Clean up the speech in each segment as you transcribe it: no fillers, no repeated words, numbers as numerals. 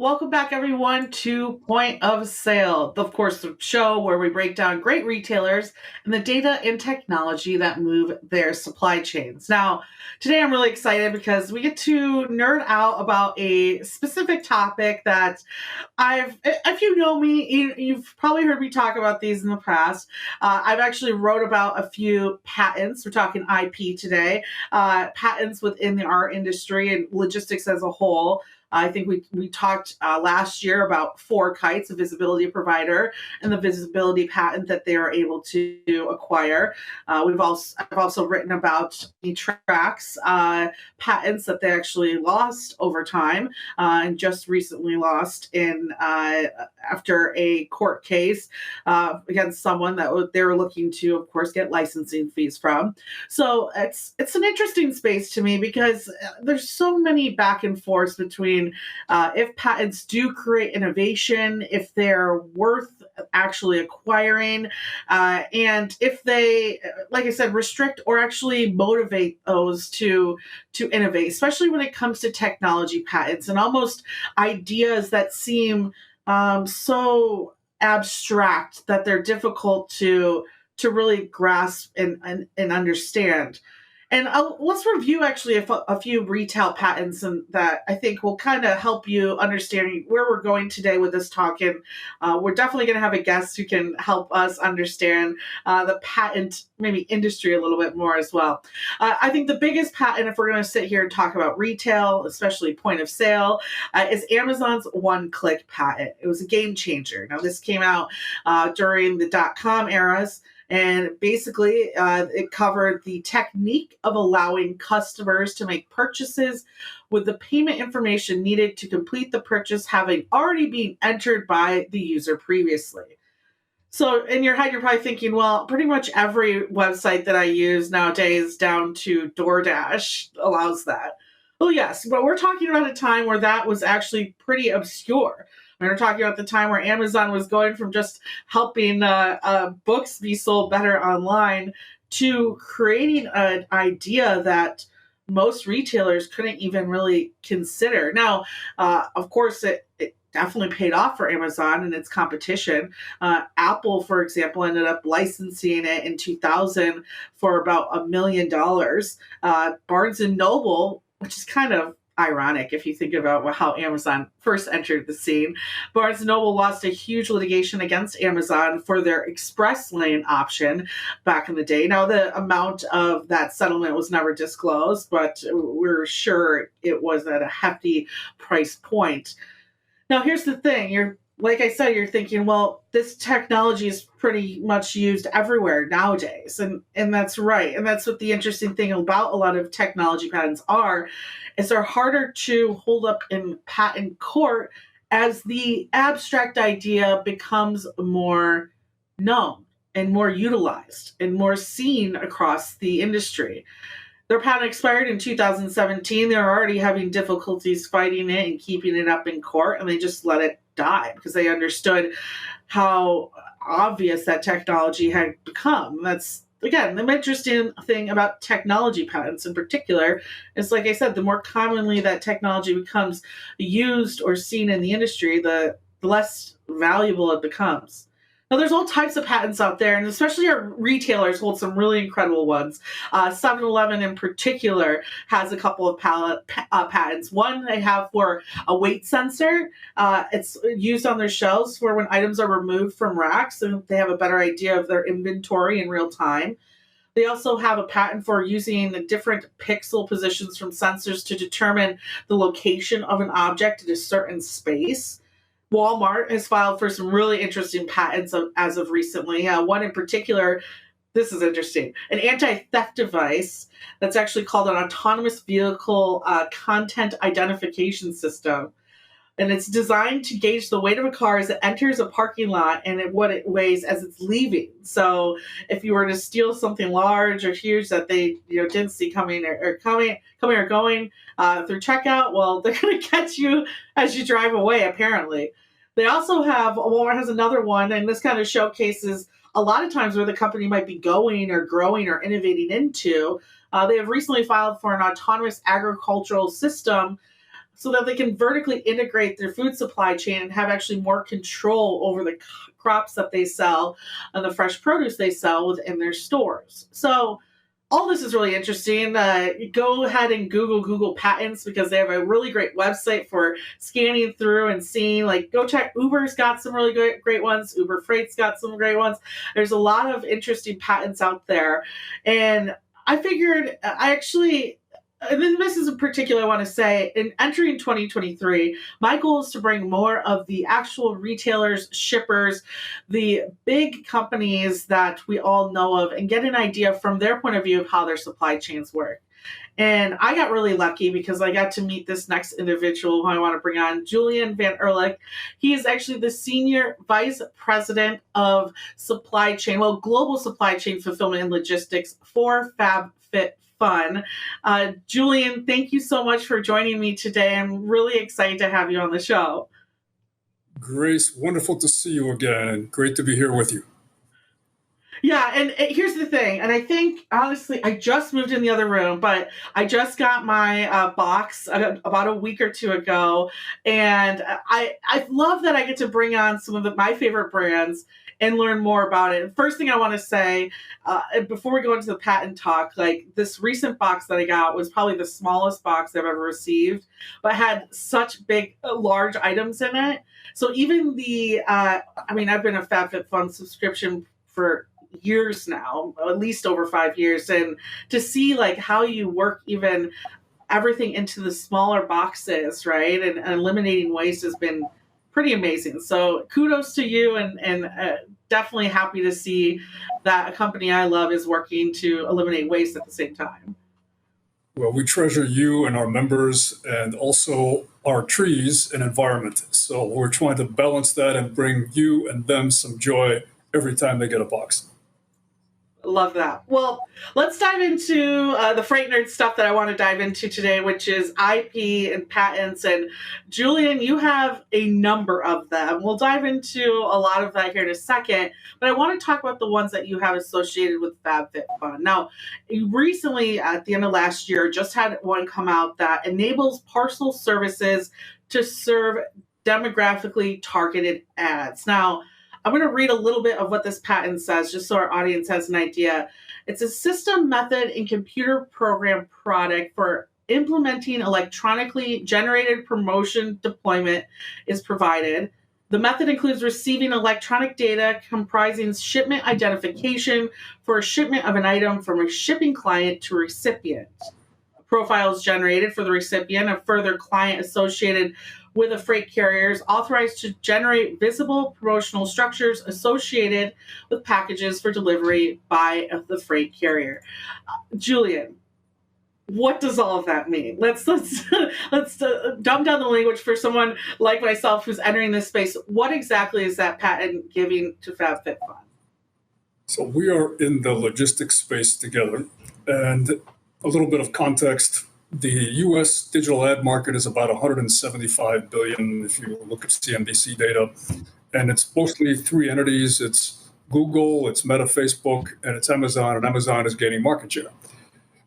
Welcome back, everyone, to Point of Sale, of course, the show where we break down great retailers and the data and technology that move their supply chains. Now, today I'm really excited because we get to nerd out about a specific topic that if you know me, you've probably heard me talk about these in the past. I've actually wrote about a few patents. We're talking IP today, patents within our industry and logistics as a whole. I think we talked last year about FourKites, a visibility provider, and the visibility patent that they are able to acquire. I've also written about the tracks patents that they actually lost over time and just recently lost in after a court case against someone that they were looking to, of course, get licensing fees from. So it's an interesting space to me because there's so many back and forths between if patents do create innovation, if they're worth actually acquiring, and if they, like I said, restrict or actually motivate those to innovate, especially when it comes to technology patents and almost ideas that seem so abstract that they're difficult to really grasp and understand. And let's review actually a few retail patents and that I think will kind of help you understand where we're going today with this talk. And we're definitely going to have a guest who can help us understand the patent maybe industry a little bit more as well. I think the biggest patent, if we're going to sit here and talk about retail, especially point of sale, is Amazon's one-click patent. It was a game changer. Now, this came out during the .com eras. And basically, it covered the technique of allowing customers to make purchases with the payment information needed to complete the purchase having already been entered by the user previously. So in your head, you're probably thinking, well, pretty much every website that I use nowadays down to DoorDash allows that. Well, yes, but we're talking about a time where that was actually pretty obscure. We're talking about the time where Amazon was going from just helping books be sold better online to creating an idea that most retailers couldn't even really consider. Now, of course, it definitely paid off for Amazon and its competition. Apple, for example, ended up licensing it in 2000 for about $1 million. Barnes and Noble, which is kind of ironic if you think about how Amazon first entered the scene. Barnes & Noble lost a huge litigation against Amazon for their express lane option back in the day. Now, the amount of that settlement was never disclosed, but we're sure it was at a hefty price point. Now, here's the thing. Like I said, you're thinking, well, this technology is pretty much used everywhere nowadays. And that's right. And that's what the interesting thing about a lot of technology patents is they're harder to hold up in patent court as the abstract idea becomes more known and more utilized and more seen across the industry. Their patent expired in 2017. They were already having difficulties fighting it and keeping it up in court, and they just let it die because they understood how obvious that technology had become. That's, again, the interesting thing about technology patents in particular is, like I said, the more commonly that technology becomes used or seen in the industry, the less valuable it becomes. Now, there's all types of patents out there, and especially our retailers hold some really incredible ones. 7-Eleven in particular has a couple of patents. One they have for a weight sensor. It's used on their shelves for when items are removed from racks, and they have a better idea of their inventory in real time. They also have a patent for using the different pixel positions from sensors to determine the location of an object in a certain space. Walmart has filed for some really interesting patents as of recently. One in particular, this is interesting, an anti-theft device that's actually called an autonomous vehicle content identification system. And it's designed to gauge the weight of a car as it enters a parking lot and what it weighs as it's leaving. So if you were to steal something large or huge that they didn't see coming or going through checkout, well, they're going to catch you as you drive away, apparently. They also have, Walmart has another one, and this kind of showcases a lot of times where the company might be going or growing or innovating into. They have recently filed for an autonomous agricultural system so that they can vertically integrate their food supply chain and have actually more control over the crops that they sell and the fresh produce they sell within their stores. So all this is really interesting. Go ahead and Google patents because they have a really great website for scanning through and seeing. Like, go check. Uber's got some really great ones. Uber Freight's got some great ones. There's a lot of interesting patents out there, and I figured I actually. And then this is in particular, I want to say, in entering 2023, my goal is to bring more of the actual retailers, shippers, the big companies that we all know of, and get an idea from their point of view of how their supply chains work. And I got really lucky because I got to meet this next individual who I want to bring on, Julian Van Erlach. He is actually the Senior Vice President of Supply Chain, Global Supply Chain Fulfillment and Logistics for FabFitFun. Julian, thank you so much for joining me today. I'm really excited to have you on the show. Grace, wonderful to see you again, and great to be here with you. Yeah, and here's the thing, and I think, honestly, I just moved in the other room, but I just got my box about a week or two ago, and I love that I get to bring on some of my favorite brands and learn more about it. And first thing I want to say, before we go into the patent talk, like, this recent box that I got was probably the smallest box I've ever received, but had such big, large items in it. So even I've been a FabFitFun subscription for years now, at least over 5 years, and to see like how you work even everything into the smaller boxes, right, and eliminating waste has been pretty amazing. So kudos to you, and definitely happy to see that a company I love is working to eliminate waste at the same time. Well, we treasure you and our members and also our trees and environment. So we're trying to balance that and bring you and them some joy every time they get a box. Love that. Well, let's dive into the Freight Nerd stuff that I want to dive into today, which is IP and patents. And Julian, you have a number of them. We'll dive into a lot of that here in a second, but I want to talk about the ones that you have associated with FabFitFun. Now, you recently, at the end of last year, just had one come out that enables parcel services to serve demographically targeted ads. Now, I'm going to read a little bit of what this patent says, just so our audience has an idea. It's a system, method, and computer program product for implementing electronically generated promotion deployment is provided. The method includes receiving electronic data comprising shipment identification for a shipment of an item from a shipping client to a recipient. Profiles generated for the recipient, a further client associated with a freight carrier is authorized to generate visible promotional structures associated with packages for delivery by the freight carrier. Julian, what does all of that mean? Let's dumb down the language for someone like myself who's entering this space. What exactly is that patent giving to FabFitFun? So we are in the logistics space together, and a little bit of context. The U.S. digital ad market is about 175 billion if you look at CNBC data, and it's mostly three entities. It's Google, it's Meta, Facebook, and it's Amazon, and Amazon is gaining market share.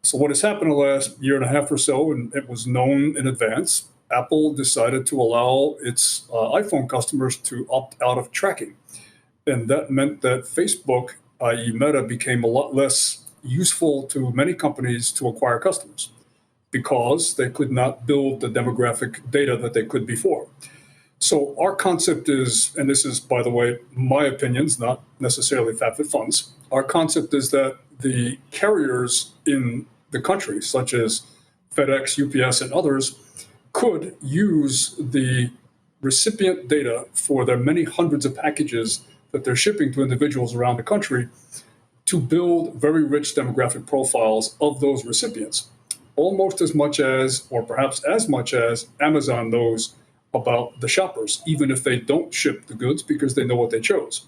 So what has happened in the last year and a half or so, and it was known in advance, Apple decided to allow its iPhone customers to opt out of tracking. And that meant that Facebook, i.e. Meta, became a lot less useful to many companies to acquire customers, because they could not build the demographic data that they could before. So our concept is, and this is, by the way, my opinions, not necessarily FabFitFun's, our concept is that the carriers in the country, such as FedEx, UPS, and others, could use the recipient data for their many hundreds of packages that they're shipping to individuals around the country to build very rich demographic profiles of those recipients. Almost as much as, or perhaps as much as, Amazon knows about the shoppers, even if they don't ship the goods because they know what they chose.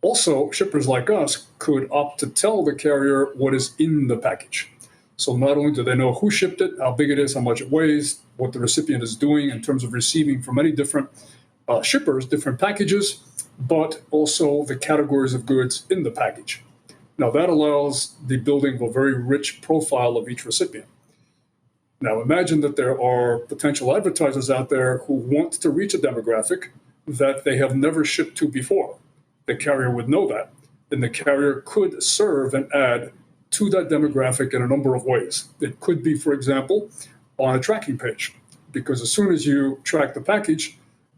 Also, shippers like us could opt to tell the carrier what is in the package. So not only do they know who shipped it, how big it is, how much it weighs, what the recipient is doing in terms of receiving from many different shippers, different packages, but also the categories of goods in the package. Now, that allows the building of a very rich profile of each recipient. Now, imagine that there are potential advertisers out there who want to reach a demographic that they have never shipped to before. The carrier would know that, and the carrier could serve an ad to that demographic in a number of ways. It could be, for example, on a tracking page, because as soon as you track the package,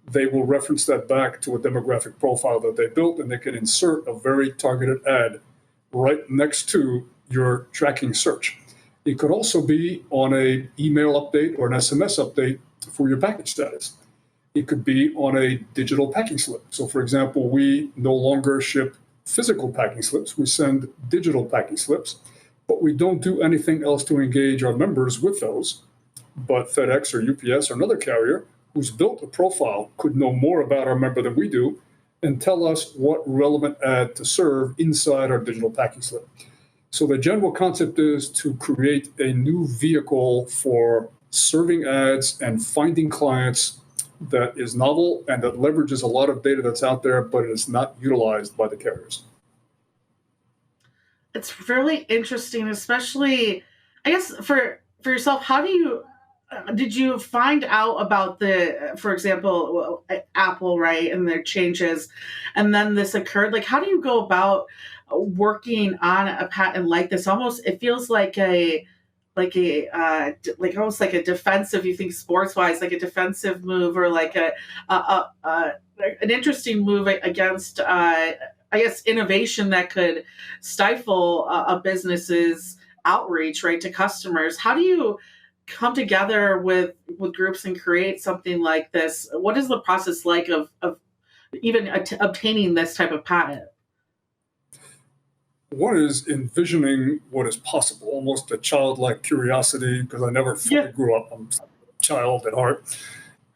they will reference that back to a demographic profile that they built, and they can insert a very targeted ad right next to your tracking search. It could also be on an email update or an SMS update for your package status. It could be on a digital packing slip. So, for example, we no longer ship physical packing slips. We send digital packing slips, but we don't do anything else to engage our members with those. But FedEx or UPS or another carrier who's built a profile could know more about our member than we do and tell us what relevant ad to serve inside our digital packing slip. So the general concept is to create a new vehicle for serving ads and finding clients that is novel and that leverages a lot of data that's out there, but it is not utilized by the carriers. It's really interesting, especially, I guess, for yourself. How do you did you find out about the, for example, Apple, right, and their changes, and then this occurred? Like, how do you go about working on a patent like this? Almost, it feels like like almost like a defensive. You think sports wise, like a defensive move, or like an interesting move against, I guess, innovation that could stifle a business's outreach, right, to customers. How do you come together with groups and create something like this? What is the process like of even obtaining this type of patent? One is envisioning what is possible, almost a childlike curiosity, because I never fully grew up. I'm a child at heart.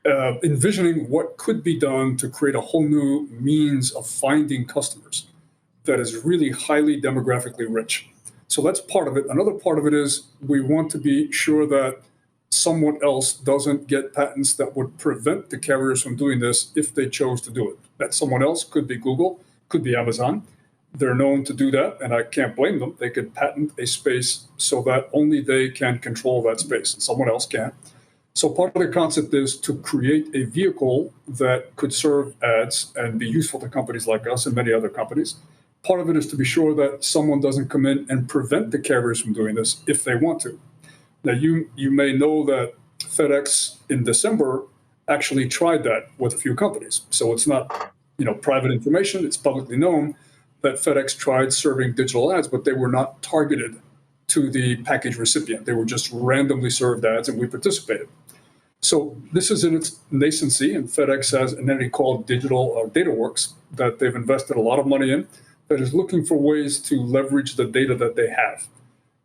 Envisioning what could be done to create a whole new means of finding customers that is really highly demographically rich. So that's part of it. Another part of it is we want to be sure that someone else doesn't get patents that would prevent the carriers from doing this if they chose to do it. That someone else could be Google, could be Amazon. They're known to do that, and I can't blame them. They could patent a space so that only they can control that space and someone else can't. So part of the concept is to create a vehicle that could serve ads and be useful to companies like us and many other companies. Part of it is to be sure that someone doesn't come in and prevent the carriers from doing this if they want to. Now, you may know that FedEx in December actually tried that with a few companies. So it's not, private information. It's publicly known that FedEx tried serving digital ads, but they were not targeted to the package recipient. They were just randomly served ads, and we participated. So this is in its nascency, and FedEx has an entity called Digital DataWorks that they've invested a lot of money in, that is looking for ways to leverage the data that they have.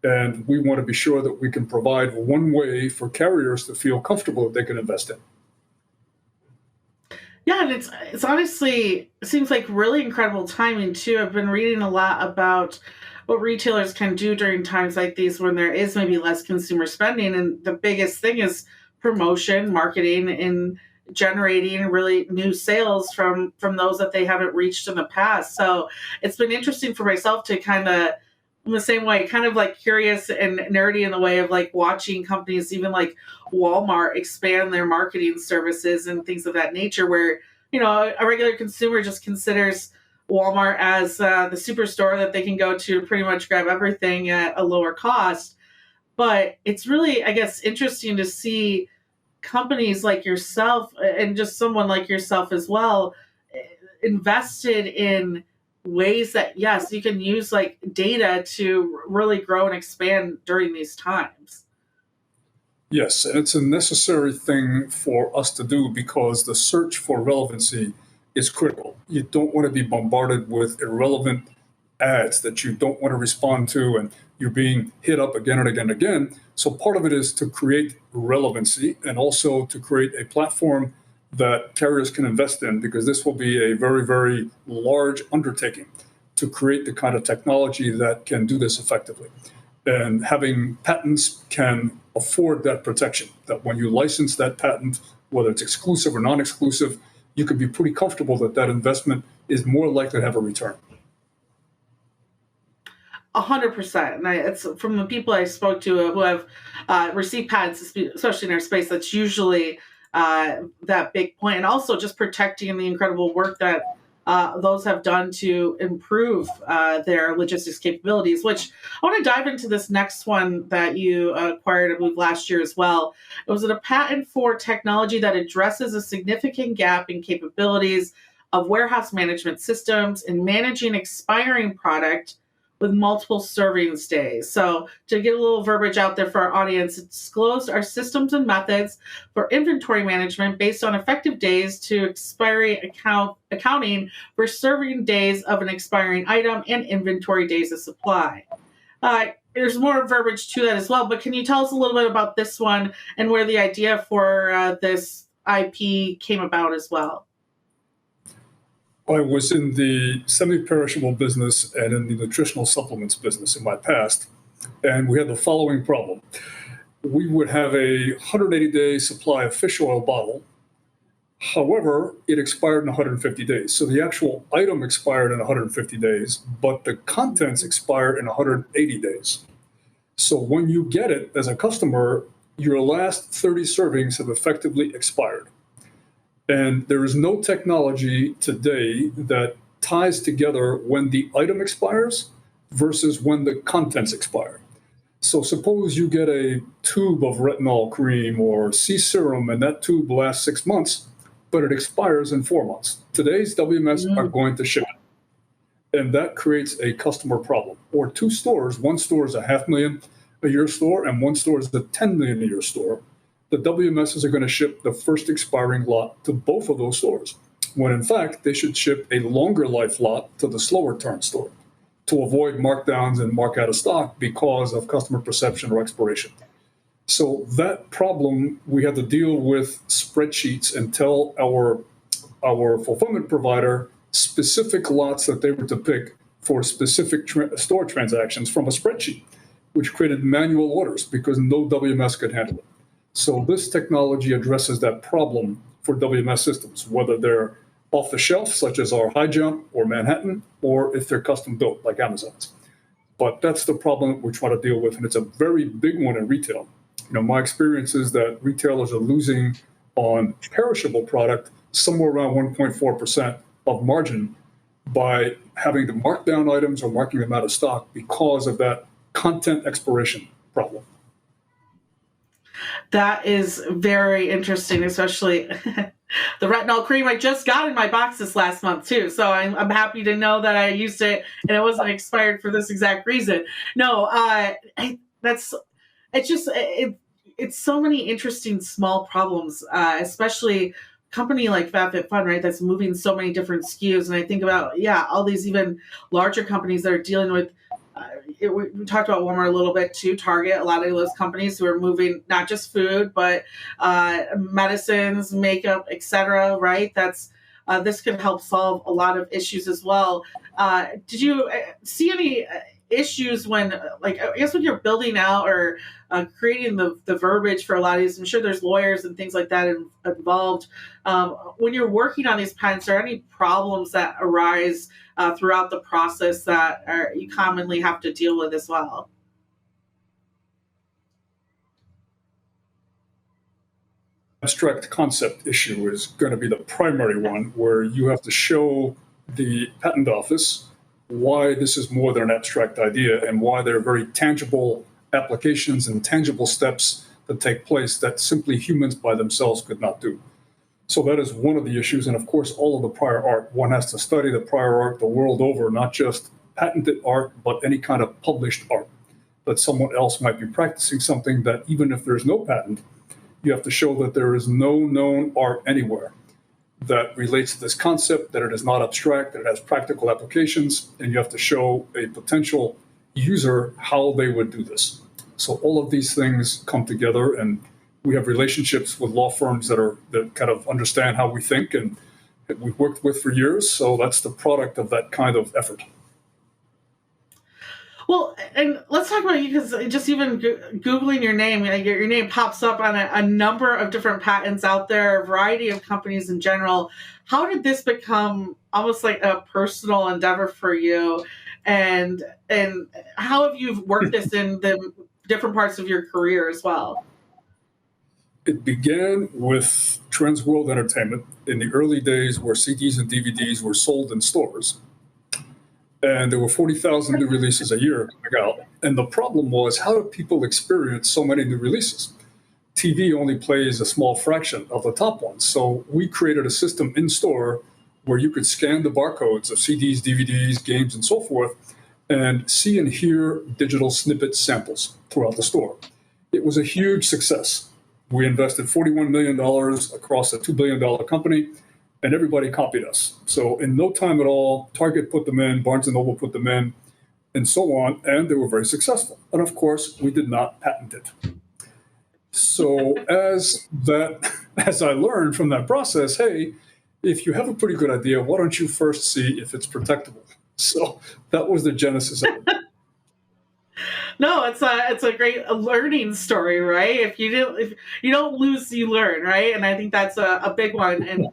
And we want to be sure that we can provide one way for carriers to feel comfortable that they can invest in. Yeah, and it's honestly, it seems like really incredible timing too. I've been reading a lot about what retailers can do during times like these when there is maybe less consumer spending, and the biggest thing is promotion, marketing, and generating really new sales from those that they haven't reached in the past. So it's been interesting for myself to kind of, in the same way, kind of like curious and nerdy in the way of like watching companies, even like Walmart, expand their marketing services and things of that nature, where, a regular consumer just considers Walmart as the superstore that they can go to pretty much grab everything at a lower cost. But it's really, I guess, interesting to see companies like yourself and just someone like yourself as well invested in ways that, yes, you can use like data to really grow and expand during these times. Yes, and it's a necessary thing for us to do because the search for relevancy is critical. You don't want to be bombarded with irrelevant ads that you don't want to respond to, and you're being hit up again and again and again. So part of it is to create relevancy and also to create a platform that carriers can invest in, because this will be a very, very large undertaking to create the kind of technology that can do this effectively. And having patents can afford that protection, that when you license that patent, whether it's exclusive or non-exclusive, you can be pretty comfortable that that investment is more likely to have a return. 100%. And it's from the people I spoke to who have received patents, especially in our space. That's usually that big point, and also just protecting the incredible work that those have done to improve their logistics capabilities. Which I want to dive into this next one that you acquired, I believe, last year as well. It was a patent for technology that addresses a significant gap in capabilities of warehouse management systems in managing expiring product with multiple servings days. So to get a little verbiage out there for our audience, it disclosed our systems and methods for inventory management based on effective days to expiry accounting for serving days of an expiring item and inventory days of supply. There's more verbiage to that as well, but can you tell us a little bit about this one and where the idea for this IP came about as well? I was in the semi-perishable business and in the nutritional supplements business in my past, and we had the following problem. We would have a 180-day supply of fish oil bottle. However, it expired in 150 days. So the actual item expired in 150 days, but the contents expired in 180 days. So when you get it as a customer, your last 30 servings have effectively expired. And there is no technology today that ties together when the item expires versus when the contents expire. So suppose you get a tube of retinol cream or sea serum, and that tube lasts 6 months, but it expires in 4 months. Today's WMS are going to ship it. And that creates a customer problem. Or two stores, one store is a $500,000 a year store, and one store is a $10 million a year store. The WMSs are going to ship the first expiring lot to both of those stores, when in fact they should ship a longer life lot to the slower turn store to avoid markdowns and mark out of stock because of customer perception or expiration. So that problem, we had to deal with spreadsheets and tell our fulfillment provider specific lots that they were to pick for specific store transactions from a spreadsheet, which created manual orders because no WMS could handle it. So this technology addresses that problem for WMS systems, whether they're off the shelf, such as our High Jump or Manhattan, or if they're custom built, like Amazon's. But that's the problem we're trying to deal with, and it's a very big one in retail. My experience is that retailers are losing on perishable product somewhere around 1.4% of margin by having to mark down items or marking them out of stock because of that content expiration problem. That is very interesting, especially the retinol cream I just got in my box this last month too. So I'm happy to know that I used it and it wasn't expired for this exact reason. No, it's so many interesting small problems, especially company like FabFitFun, right? That's moving so many different SKUs. And I think about, all these even larger companies that are dealing with, we talked about Walmart a little bit too, Target, a lot of those companies who are moving not just food, but medicines, makeup, etc. Right? This could help solve a lot of issues as well. Did you see any issues when, I guess when you're building out or creating the verbiage for a lot of these? I'm sure there's lawyers and things like that involved. When you're working on these patents, are there any problems that arise throughout the process that you commonly have to deal with as well? Abstract concept issue is going to be the primary one, where you have to show the patent office why this is more than an abstract idea and why there are very tangible applications and tangible steps that take place that simply humans by themselves could not do. So that is one of the issues. And of course, all of the prior art, one has to study the prior art the world over, not just patented art, but any kind of published art. That someone else might be practicing something that even if there's no patent, you have to show that there is no known art anywhere that relates to this concept, that it is not abstract, that it has practical applications, and you have to show a potential user how they would do this. So all of these things come together, and we have relationships with law firms that kind of understand how we think, and we've worked with for years. So that's the product of that kind of effort. Well, and let's talk about you because just even Googling your name, your name pops up on a number of different patents out there, a variety of companies in general. How did this become almost like a personal endeavor for you? And how have you worked this in the different parts of your career as well? It began with Trends World Entertainment in the early days where CDs and DVDs were sold in stores. And there were 40,000 new releases a year coming out. And the problem was, how do people experience so many new releases? TV only plays a small fraction of the top ones. So we created a system in store where you could scan the barcodes of CDs, DVDs, games, and so forth, and see and hear digital snippet samples throughout the store. It was a huge success. We invested $41 million across a $2 billion company, and everybody copied us. So in no time at all, Target put them in, Barnes & Noble put them in, and so on, and they were very successful. And of course, we did not patent it. So as I learned from that process, hey, if you have a pretty good idea, why don't you first see if it's protectable? So that was the genesis of it. No, it's a great learning story, right? If you don't lose, you learn, right? And I think that's a big one. And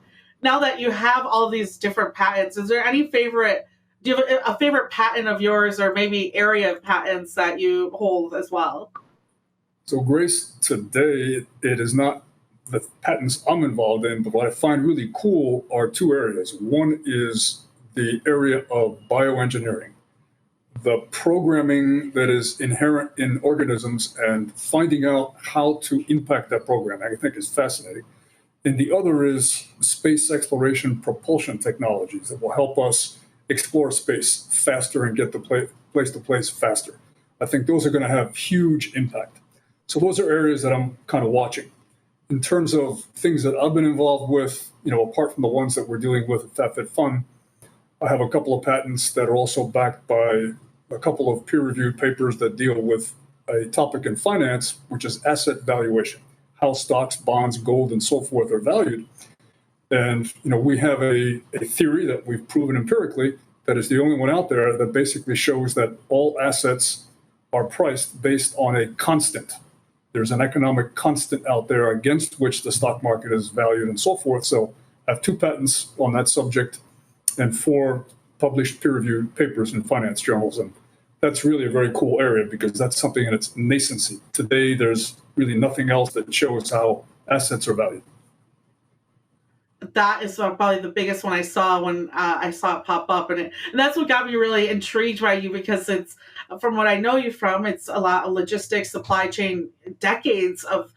now that you have all these different patents, is there any favorite? Do you have a favorite patent of yours, or maybe area of patents that you hold as well? So Grace, today it is not the patents I'm involved in, but what I find really cool are two areas. One is the area of bioengineering, the programming that is inherent in organisms and finding out how to impact that programming, I think is fascinating. And the other is space exploration propulsion technologies that will help us explore space faster and get to place to place faster. I think those are going to have huge impact. So those are areas that I'm kind of watching. In terms of things that I've been involved with, apart from the ones that we're dealing with at FabFitFun, I have a couple of patents that are also backed by a couple of peer-reviewed papers that deal with a topic in finance, which is asset valuation, how stocks, bonds, gold, and so forth are valued. And we have a theory that we've proven empirically that is the only one out there that basically shows that all assets are priced based on a constant. There's an economic constant out there against which the stock market is valued and so forth. So I have 2 patents on that subject and 4 published peer-reviewed papers in finance journals. And that's really a very cool area because that's something in its nascency. Today, there's really nothing else that shows how assets are valued. That is probably the biggest one I saw when I saw it pop up, and that's what got me really intrigued by you, because it's, from what I know you from, it's a lot of logistics, supply chain, decades of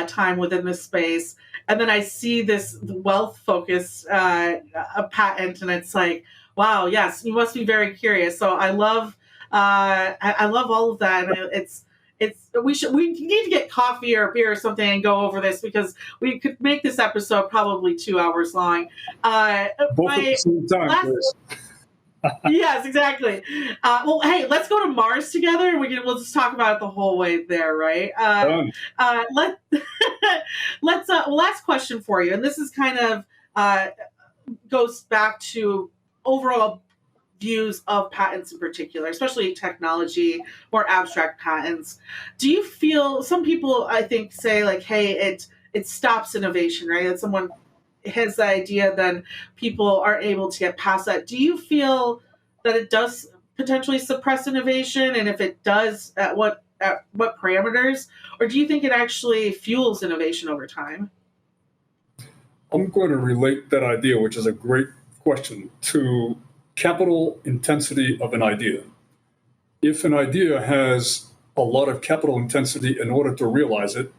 time within this space, and then I see this wealth focused a patent, and it's like, wow, yes, you must be very curious. So I love I love all of that, and we need to get coffee or beer or something and go over this, because we could make this episode probably 2 hours long. Both at the same time. Yes, exactly. Well, hey, let's go to Mars together, and we'll just talk about it the whole way there, right? Last question for you, and this is kind of goes back to overall views of patents in particular, especially technology, more abstract patents. Do you feel, some people I think say like, hey, it stops innovation, right? That someone has the idea, then people aren't able to get past that. Do you feel that it does potentially suppress innovation? And if it does, at what parameters? Or do you think it actually fuels innovation over time? I'm going to relate that idea, which is a great question, to capital intensity of an idea. If an idea has a lot of capital intensity in order to realize it,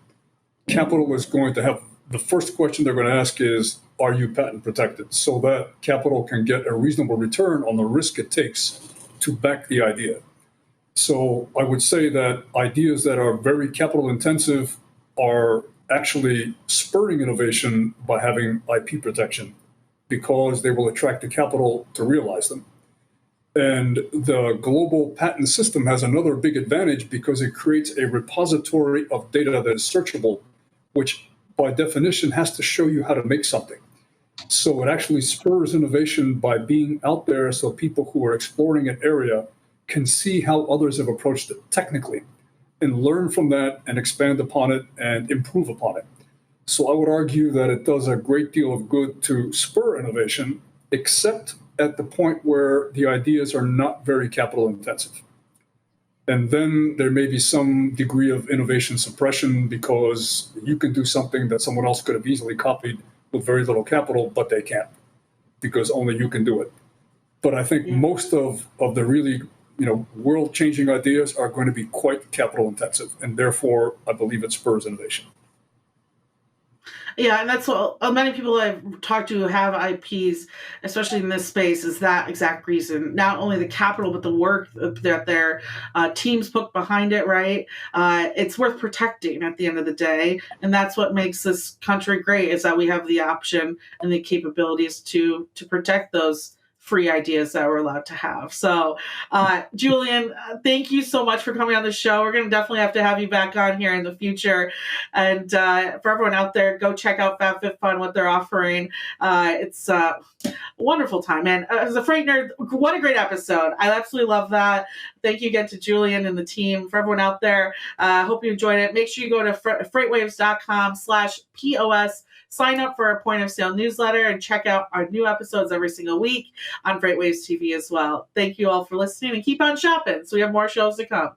capital is going to have, the first question they're going to ask is, are you patent protected? So that capital can get a reasonable return on the risk it takes to back the idea. So I would say that ideas that are very capital intensive are actually spurring innovation by having IP protection, because they will attract the capital to realize them. And the global patent system has another big advantage because it creates a repository of data that is searchable, which by definition has to show you how to make something. So it actually spurs innovation by being out there, so people who are exploring an area can see how others have approached it technically and learn from that and expand upon it and improve upon it. So I would argue that it does a great deal of good to spur innovation, except at the point where the ideas are not very capital intensive. And then there may be some degree of innovation suppression because you can do something that someone else could have easily copied with very little capital, but they can't because only you can do it. But I think most of the really world-changing ideas are going to be quite capital intensive, and therefore I believe it spurs innovation. Yeah, and that's what many people I've talked to who have IPs, especially in this space, is that exact reason. Not only the capital, but the work that their teams put behind it, right? It's worth protecting at the end of the day. And that's what makes this country great, is that we have the option and the capabilities to protect those free ideas that we're allowed to have. So, Julian, thank you so much for coming on the show. We're going to definitely have to have you back on here in the future. And for everyone out there, go check out FabFitFun, what they're offering. It's a wonderful time. And as a freight nerd, what a great episode. I absolutely love that. Thank you again to Julian and the team. For everyone out there, hope you enjoyed it. Make sure you go to FreightWaves.com/POS. Sign up for our point of sale newsletter and check out our new episodes every single week on FreightWaves TV as well. Thank you all for listening and keep on shopping. So we have more shows to come.